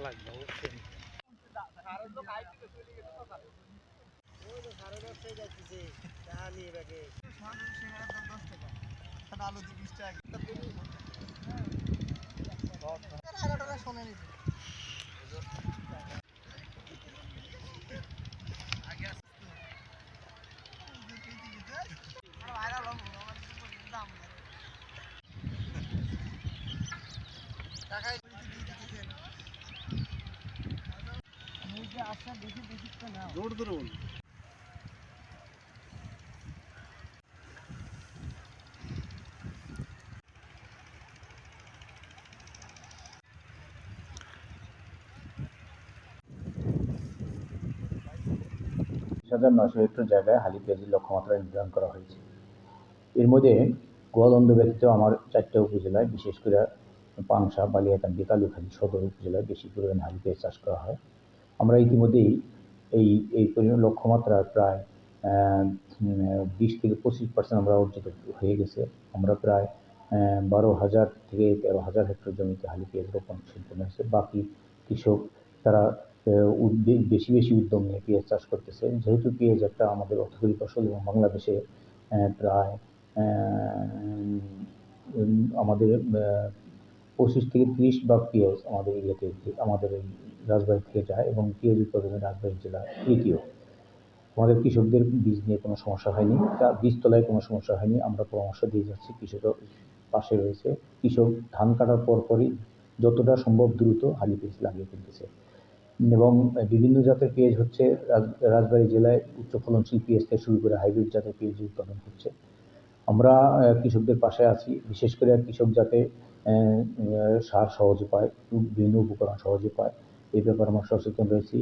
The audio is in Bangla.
লাগবে বুঝছেন। আলু 20 টাকা শোনেনি জোর ধরুন। হাজার ৯০০ হেক্টর জায়গায় হালি পেঁয়াজের লক্ষ্যমাত্রা নির্ধারণ করা হয়েছে। এর মধ্যে গোয়ালন্দ ব্যতীত আমার ৪টা উপজেলায়, বিশেষ করে পাংশা, বালিয়াকান্দি, কালুখালী সদর উপজেলায় বেশি পরিমাণে হালি পেঁয়াজ চাষ করা হয়। আমরা ইতিমধ্যেই এই পরিমাণ লক্ষ্যমাত্রার প্রায় ২০ থেকে ২৫% আমরা অর্জিত হয়ে গেছে। আমরা প্রায় ১২,০০০ থেকে ১৩,০০০ হেক্টর জমিতে হালি পেঁয়াজ রোপণ সম্পন্ন হয়েছে। বাকি কৃষক তারা বেশি বেশি উদ্যম নিয়ে পেঁয়াজ চাষ করতেছে। যেহেতু পেঁয়াজ একটা আমাদের অর্থকরী ফসল এবং বাংলাদেশে প্রায় আমাদের ২৫ থেকে ৩০ ভাগ পেঁয়াজ আমাদের এরিয়াতে, আমাদের এই রাজবাড়ী থেকে যায় এবং পেঁয়াজ উৎপাদনে রাজবাড়ী জেলা তৃতীয়। আমাদের কৃষকদের বীজ নিয়ে কোনো সমস্যা হয়নি, বীজতলায় কোনো সমস্যা হয়নি। আমরা পরামর্শ দিয়ে যাচ্ছি, কৃষকরা পাশে রয়েছে। কৃষক ধান কাটার পরপরই যতটা সম্ভব দ্রুত হালি পেঁয়াজ লাগিয়ে ফেলতেছে এবং বিভিন্ন জাতের পেঁয়াজ হচ্ছে রাজবাড়ী জেলায় উচ্চ ফলনশীল পেঁয়াজ থেকে শুরু করে হাইব্রিড জাতের পেঁয়াজ উৎপাদন হচ্ছে। আমরা কৃষকদের পাশে আছি, বিশেষ করে কৃষক যাতে সার সহজে পায়, বিভিন্ন উপকরণ সহজে পায়, এই ব্যাপারে আমরা সচেতন রয়েছি।